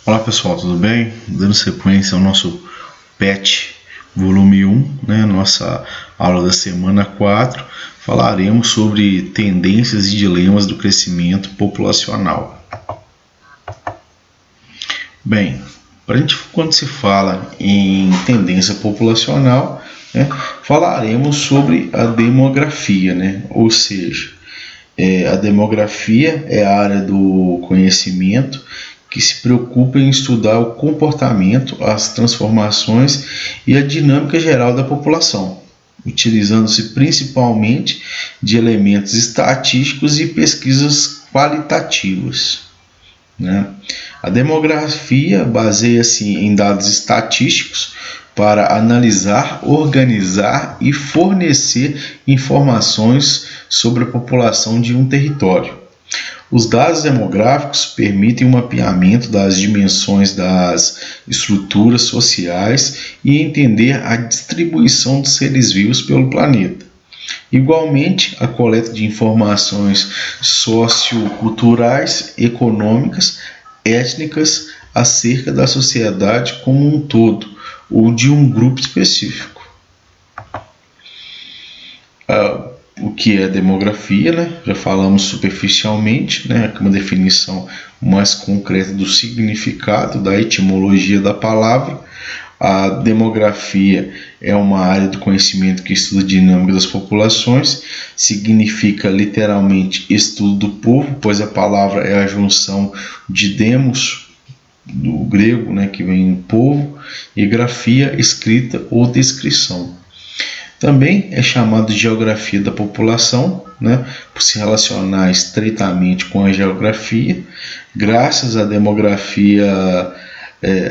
Olá pessoal, tudo bem? Dando sequência ao nosso PET volume 1, nossa aula da semana 4, falaremos sobre tendências e dilemas do crescimento populacional. Bem, quando se fala em tendência populacional, falaremos sobre a demografia, ou seja, a demografia é a área do conhecimento que se preocupa em estudar o comportamento, as transformações e a dinâmica geral da população, utilizando-se principalmente de elementos estatísticos e pesquisas qualitativas. A demografia baseia-se em dados estatísticos para analisar, organizar e fornecer informações sobre a população de um território. Os dados demográficos permitem o mapeamento das dimensões das estruturas sociais e entender a distribuição dos seres vivos pelo planeta. Igualmente, a coleta de informações socioculturais, econômicas, étnicas acerca da sociedade como um todo ou de um grupo específico. O que é demografia, já falamos superficialmente, uma definição mais concreta do significado, da etimologia da palavra. A demografia é uma área do conhecimento que estuda a dinâmica das populações, significa literalmente estudo do povo, pois a palavra é a junção de demos, do grego, que vem em povo, e grafia, escrita ou descrição. Também é chamado de geografia da população, por se relacionar estreitamente com a geografia. Graças à demografia,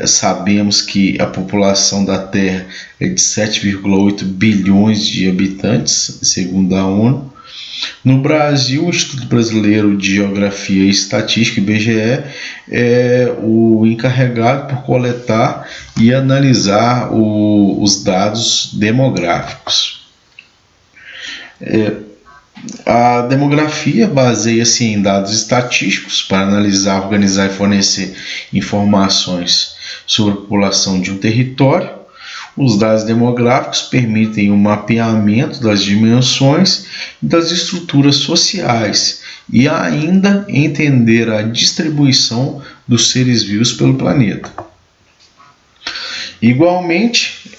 sabemos que a população da Terra é de 7,8 bilhões de habitantes, segundo a ONU. No Brasil, o Instituto Brasileiro de Geografia e Estatística, IBGE, é o encarregado por coletar e analisar os dados demográficos. A demografia baseia-se em dados estatísticos para analisar, organizar e fornecer informações sobre a população de um território. Os dados demográficos permitem o mapeamento das dimensões e das estruturas sociais e ainda entender a distribuição dos seres vivos pelo planeta. Igualmente,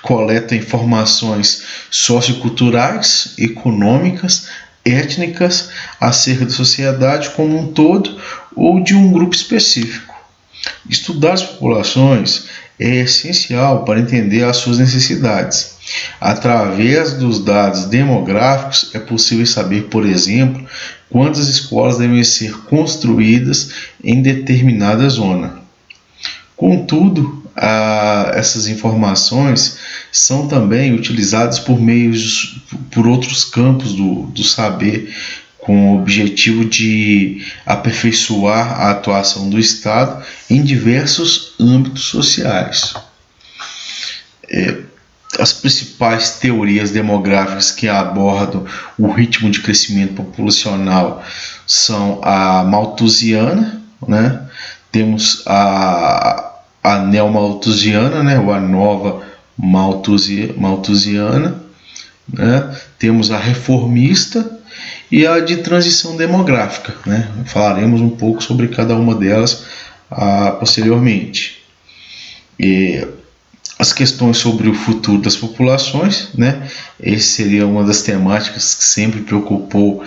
coleta informações socioculturais, econômicas, étnicas acerca da sociedade como um todo ou de um grupo específico. Estudar as populações é essencial para entender as suas necessidades. Através dos dados demográficos é possível saber, por exemplo, quantas escolas devem ser construídas em determinada zona. Contudo, essas informações são também utilizadas por outros campos do saber, com o objetivo de aperfeiçoar a atuação do Estado em diversos âmbitos sociais. As principais teorias demográficas que abordam o ritmo de crescimento populacional são a malthusiana, temos a neomalthusiana, ou a nova malthusiana, temos a reformista e a de transição demográfica. Falaremos um pouco sobre cada uma delas posteriormente. As questões sobre o futuro das populações, essa seria uma das temáticas que sempre preocupou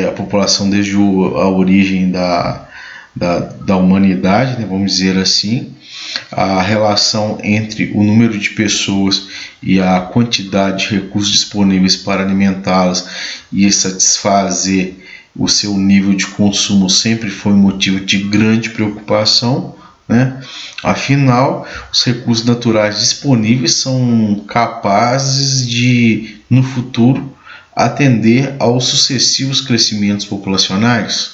a população desde a origem da humanidade, vamos dizer assim. A relação entre o número de pessoas e a quantidade de recursos disponíveis para alimentá-las e satisfazer o seu nível de consumo sempre foi motivo de grande preocupação. Afinal, os recursos naturais disponíveis são capazes de, no futuro, atender aos sucessivos crescimentos populacionais.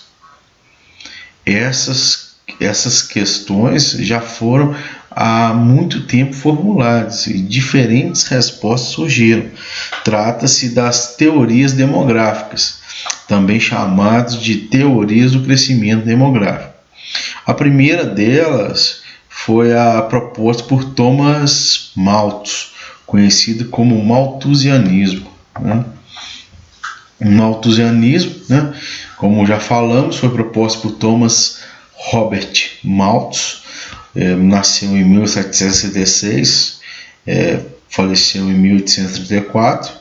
Essas questões já foram há muito tempo formuladas e diferentes respostas surgiram. Trata-se das teorias demográficas, também chamadas de teorias do crescimento demográfico. A primeira delas foi a proposta por Thomas Malthus, conhecido como malthusianismo, né? O malthusianismo, né, como já falamos, foi proposto por Thomas Robert Malthus, nasceu em 1766, faleceu em 1834,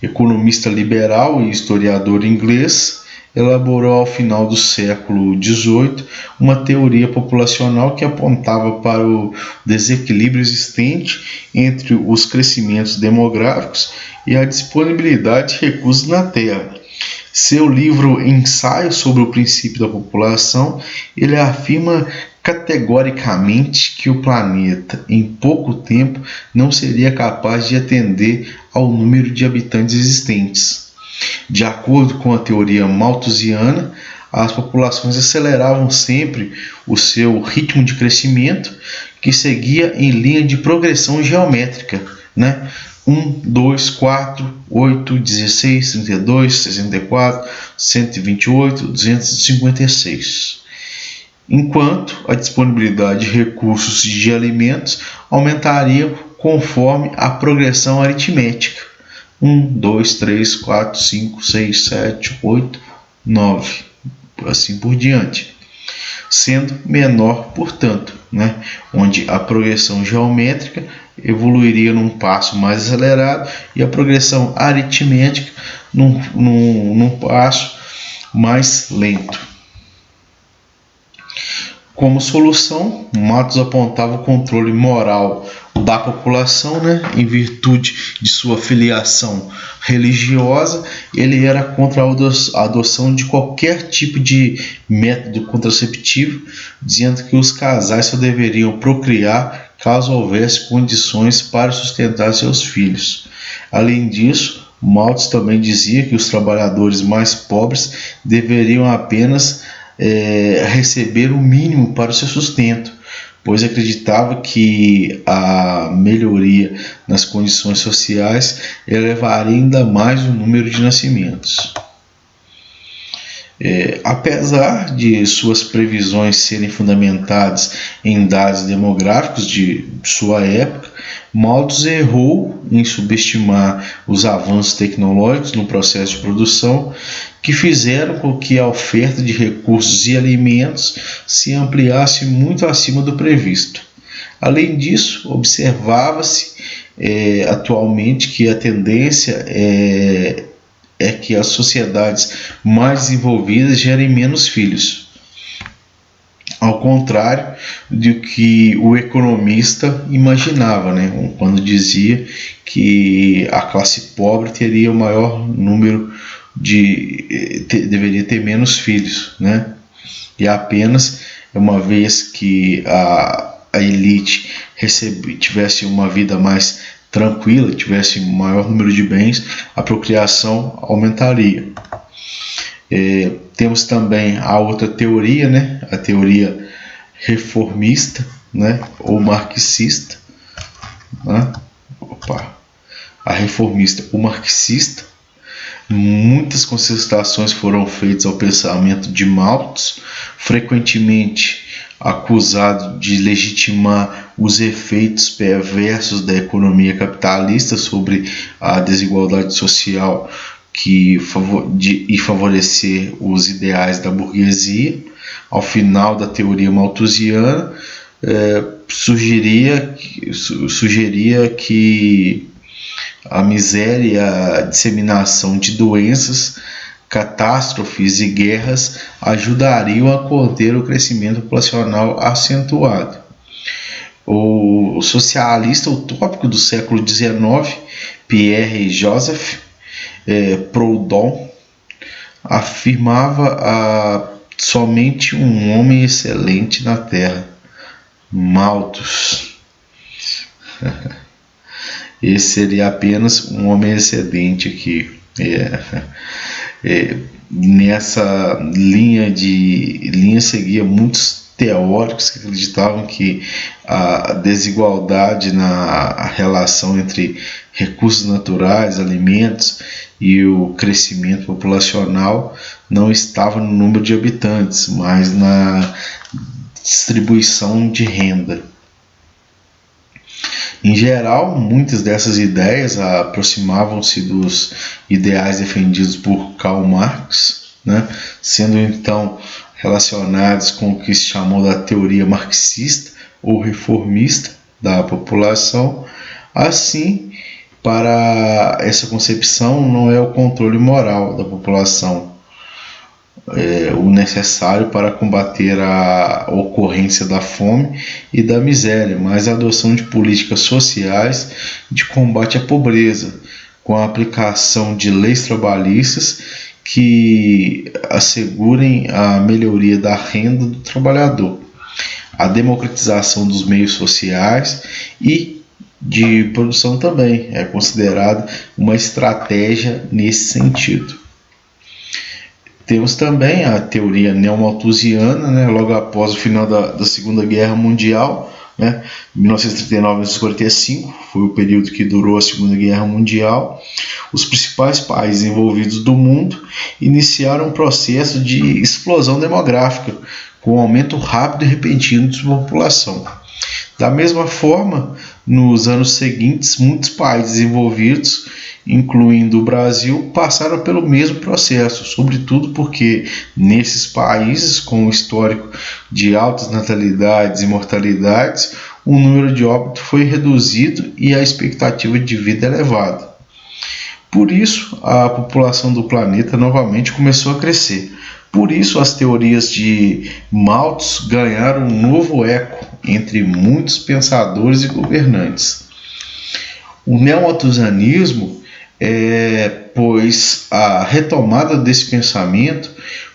economista liberal e historiador inglês. Elaborou ao final do século XVIII uma teoria populacional que apontava para o desequilíbrio existente entre os crescimentos demográficos e a disponibilidade de recursos na Terra. Seu livro Ensaio sobre o Princípio da População, ele afirma categoricamente que o planeta, em pouco tempo, não seria capaz de atender ao número de habitantes existentes. De acordo com a teoria malthusiana, as populações aceleravam sempre o seu ritmo de crescimento, que seguia em linha de progressão geométrica, né? 1, 2, 4, 8, 16, 32, 64, 128, 256. Enquanto a disponibilidade de recursos e de alimentos aumentaria conforme a progressão aritmética. 1, 2, 3, 4, 5, 6, 7, 8, 9, assim por diante, sendo menor, portanto, né, onde a progressão geométrica evoluiria num passo mais acelerado e a progressão aritmética num passo mais lento. Como solução, Malthus apontava o controle moral da população, né? Em virtude de sua filiação religiosa, ele era contra a adoção de qualquer tipo de método contraceptivo, dizendo que os casais só deveriam procriar caso houvesse condições para sustentar seus filhos. Além disso, Malthus também dizia que os trabalhadores mais pobres deveriam apenas receber o mínimo para o seu sustento, pois acreditava que a melhoria nas condições sociais elevaria ainda mais o número de nascimentos. Apesar de suas previsões serem fundamentadas em dados demográficos de sua época, Malthus errou em subestimar os avanços tecnológicos no processo de produção, que fizeram com que a oferta de recursos e alimentos se ampliasse muito acima do previsto. Além disso, observava-se atualmente que a tendência é que as sociedades mais desenvolvidas gerem menos filhos, ao contrário do que o economista imaginava, né, quando dizia que a classe pobre teria o maior número deveria ter menos filhos, né, e apenas uma vez que a elite tivesse uma vida mais tranquila, tivesse um maior número de bens, a procriação aumentaria. Temos também a outra teoria, né, a teoria reformista, né, ou marxista, né? A reformista ou marxista. Muitas considerações foram feitas ao pensamento de Malthus, frequentemente acusado de legitimar os efeitos perversos da economia capitalista sobre a desigualdade social e favorecer os ideais da burguesia. Ao final da teoria malthusiana, sugeria que a miséria e a disseminação de doenças, catástrofes e guerras ajudariam a conter o crescimento populacional acentuado. O socialista utópico do século XIX, Pierre Joseph Proudhon, afirmava somente um homem excelente na Terra, Malthus. Esse seria apenas um homem excedente aqui. Nessa linha seguia muitos teóricos que acreditavam que a desigualdade na relação entre recursos naturais, alimentos e o crescimento populacional não estava no número de habitantes, mas na distribuição de renda. Em geral, muitas dessas ideias aproximavam-se dos ideais defendidos por Karl Marx, né, sendo então relacionados com o que se chamou da teoria marxista ou reformista da população. Assim, para essa concepção, não é o controle moral da população o necessário para combater a ocorrência da fome e da miséria, mas a adoção de políticas sociais de combate à pobreza, com a aplicação de leis trabalhistas que assegurem a melhoria da renda do trabalhador, a democratização dos meios sociais e de produção também é considerada uma estratégia nesse sentido. Temos também a teoria neomalthusiana, né, logo após o final da Segunda Guerra Mundial, né, 1939 a 1945, foi o período que durou a Segunda Guerra Mundial. Os principais países envolvidos do mundo iniciaram um processo de explosão demográfica, com um aumento rápido e repentino de sua população. Da mesma forma, nos anos seguintes, muitos países envolvidos, incluindo o Brasil, passaram pelo mesmo processo, sobretudo porque nesses países com um histórico de altas natalidades e mortalidades, o número de óbitos foi reduzido e a expectativa de vida elevada. Por isso, a população do planeta novamente começou a crescer. Por isso, as teorias de Malthus ganharam um novo eco entre muitos pensadores e governantes. O neomalthusianismo pois a retomada desse pensamento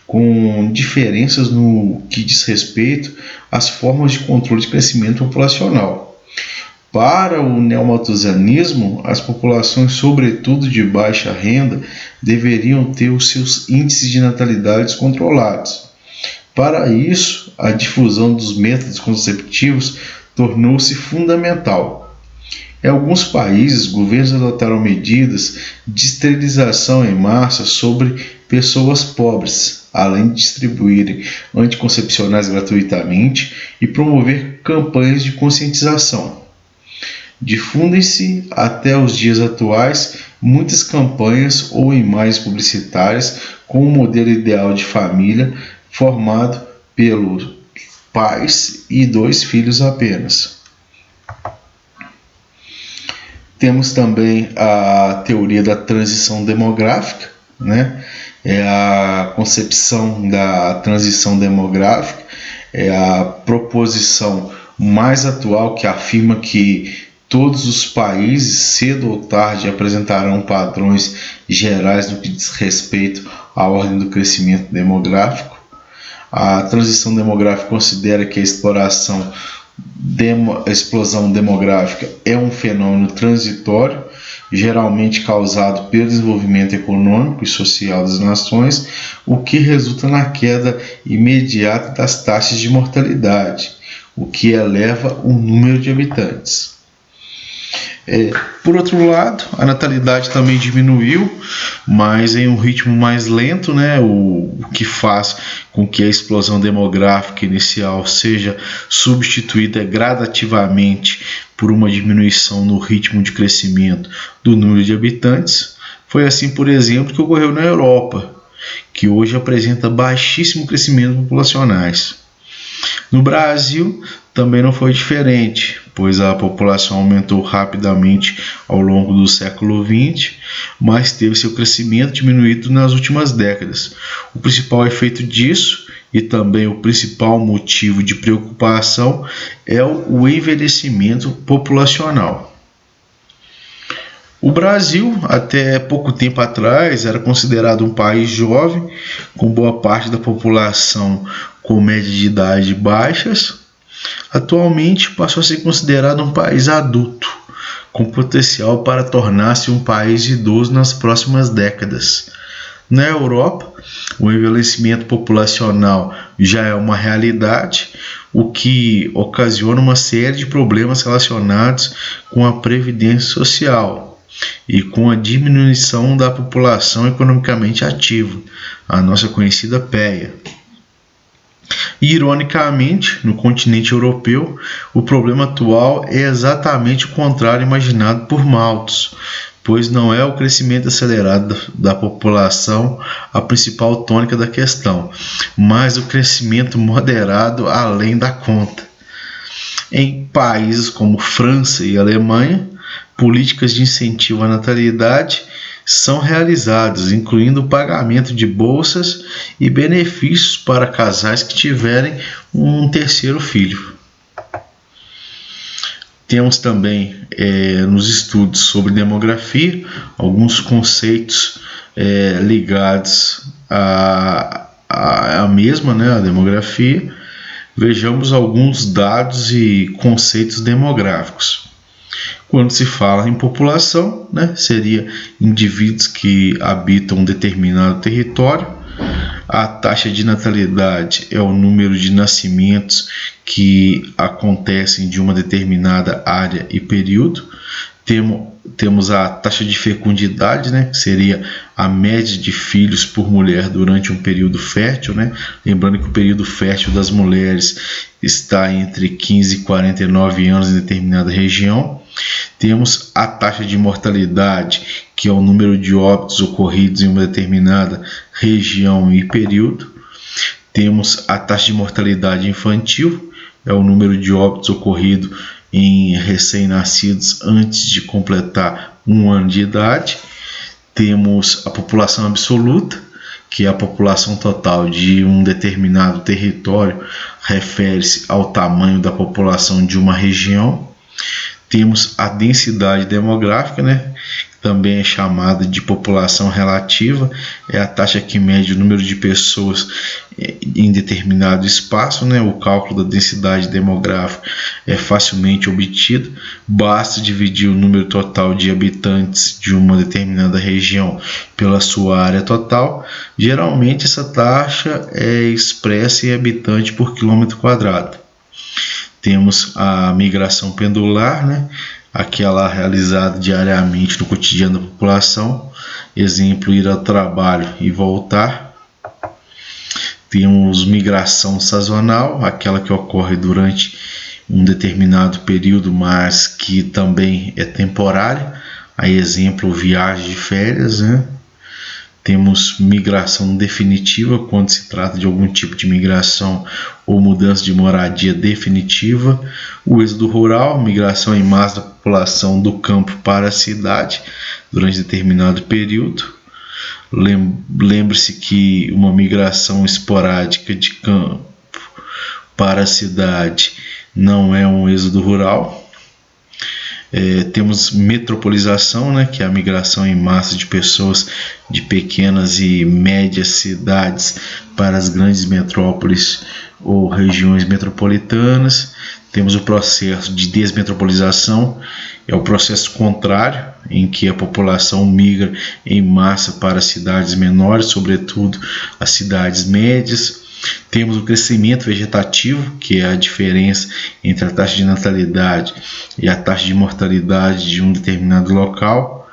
com diferenças no que diz respeito às formas de controle de crescimento populacional. Para o neomalthusianismo, as populações, sobretudo de baixa renda, deveriam ter os seus índices de natalidade controlados. Para isso, a difusão dos métodos contraceptivos tornou-se fundamental. Em alguns países, governos adotaram medidas de esterilização em massa sobre pessoas pobres, além de distribuírem anticoncepcionais gratuitamente e promover campanhas de conscientização. Difundem-se até os dias atuais muitas campanhas ou imagens publicitárias com o modelo ideal de família formado pelos pais e 2 filhos apenas. Temos também a teoria da transição demográfica, né? É a concepção da transição demográfica, é a proposição mais atual que afirma que todos os países, cedo ou tarde, apresentarão padrões gerais no que diz respeito à ordem do crescimento demográfico. A transição demográfica considera que a explosão demográfica é um fenômeno transitório, geralmente causado pelo desenvolvimento econômico e social das nações, o que resulta na queda imediata das taxas de mortalidade, o que eleva o número de habitantes. Por outro lado, a natalidade também diminuiu, mas em um ritmo mais lento, né? O que faz com que a explosão demográfica inicial seja substituída gradativamente por uma diminuição no ritmo de crescimento do número de habitantes. Foi assim, por exemplo, que ocorreu na Europa, que hoje apresenta baixíssimo crescimento populacionais. No Brasil, também não foi diferente, pois a população aumentou rapidamente ao longo do século XX, mas teve seu crescimento diminuído nas últimas décadas. O principal efeito disso, e também o principal motivo de preocupação, é o envelhecimento populacional. O Brasil, até pouco tempo atrás, era considerado um país jovem, com boa parte da população com média de idade baixas. Atualmente passou a ser considerado um país adulto, com potencial para tornar-se um país idoso nas próximas décadas. Na Europa, o envelhecimento populacional já é uma realidade, o que ocasiona uma série de problemas relacionados com a previdência social. e com a diminuição da população economicamente ativa, a nossa conhecida PEA. Ironicamente, no continente europeu, o problema atual é exatamente o contrário imaginado por Malthus, pois não é o crescimento acelerado da população a principal tônica da questão, mas o crescimento moderado além da conta. Em países como França e Alemanha, políticas de incentivo à natalidade são realizadas, incluindo o pagamento de bolsas e benefícios para casais que tiverem um terceiro filho. Temos também nos estudos sobre demografia alguns conceitos ligados à mesma, né, a demografia. Vejamos alguns dados e conceitos demográficos. Quando se fala em população, né, seria indivíduos que habitam um determinado território. A taxa de natalidade é o número de nascimentos que acontecem de uma determinada área e período. Temos a taxa de fecundidade, né, que seria a média de filhos por mulher durante um período fértil, né? Lembrando que o período fértil das mulheres está entre 15 e 49 anos em determinada região. Temos a taxa de mortalidade, que é o número de óbitos ocorridos em uma determinada região e período. Temos a taxa de mortalidade infantil, é o número de óbitos ocorrido em recém-nascidos antes de completar 1 ano de idade. Temos a população absoluta, que é a população total de um determinado território, refere-se ao tamanho da população de uma região. Temos a densidade demográfica, né? Também é chamada de população relativa, é a taxa que mede o número de pessoas em determinado espaço, né? O cálculo da densidade demográfica é facilmente obtido, basta dividir o número total de habitantes de uma determinada região pela sua área total. Geralmente essa taxa é expressa em habitante por quilômetro quadrado. Temos a migração pendular, né? Aquela realizada diariamente no cotidiano da população, exemplo, ir ao trabalho e voltar. Temos migração sazonal, aquela que ocorre durante um determinado período, mas que também é temporária, aí exemplo, viagem de férias, né? Temos migração definitiva, quando se trata de algum tipo de migração ou mudança de moradia definitiva. O êxodo rural, migração em massa da população do campo para a cidade durante determinado período. Lembre-se que uma migração esporádica de campo para a cidade não é um êxodo rural. Temos metropolização, né, que é a migração em massa de pessoas de pequenas e médias cidades para as grandes metrópoles ou regiões metropolitanas. Temos o processo de desmetropolização, é o processo contrário, em que a população migra em massa para cidades menores, sobretudo as cidades médias. Temos o crescimento vegetativo, que é a diferença entre a taxa de natalidade e a taxa de mortalidade de um determinado local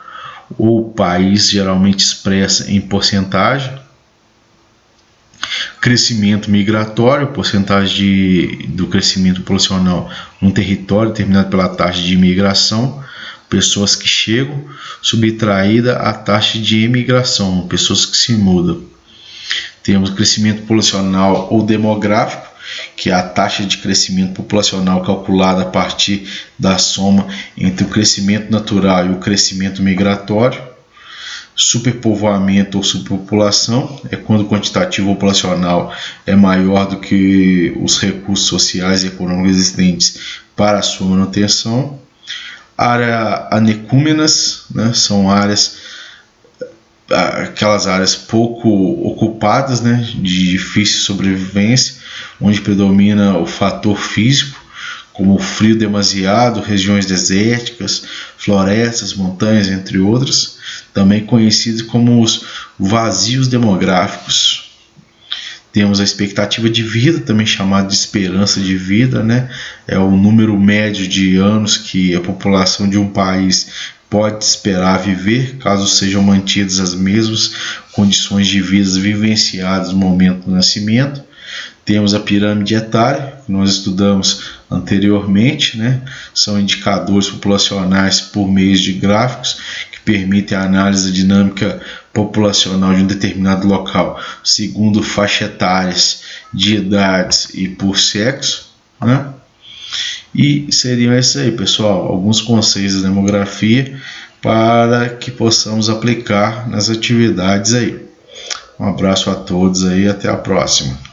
ou país, geralmente expressa em porcentagem. Crescimento migratório, porcentagem do crescimento populacional num território determinado pela taxa de imigração, pessoas que chegam, subtraída a taxa de emigração, pessoas que se mudam. Temos crescimento populacional ou demográfico, que é a taxa de crescimento populacional calculada a partir da soma entre o crescimento natural e o crescimento migratório. Superpovoamento ou superpopulação é quando o quantitativo populacional é maior do que os recursos sociais e econômicos existentes para a sua manutenção. Área anecúmenas, né, são aquelas áreas pouco ocupadas, né, de difícil sobrevivência, onde predomina o fator físico, como o frio demasiado, regiões desérticas, florestas, montanhas, entre outras, também conhecidos como os vazios demográficos. Temos a expectativa de vida, também chamada de esperança de vida, né? É o número médio de anos que a população de um país pode esperar viver caso sejam mantidas as mesmas condições de vida vivenciadas no momento do nascimento. Temos a pirâmide etária, que nós estudamos anteriormente, né? São indicadores populacionais por meio de gráficos que permitem a análise da dinâmica populacional de um determinado local, segundo faixas etárias de idades e por sexo, né? E seriam esses aí, pessoal, alguns conceitos da demografia para que possamos aplicar nas atividades aí. Um abraço a todos aí, até a próxima.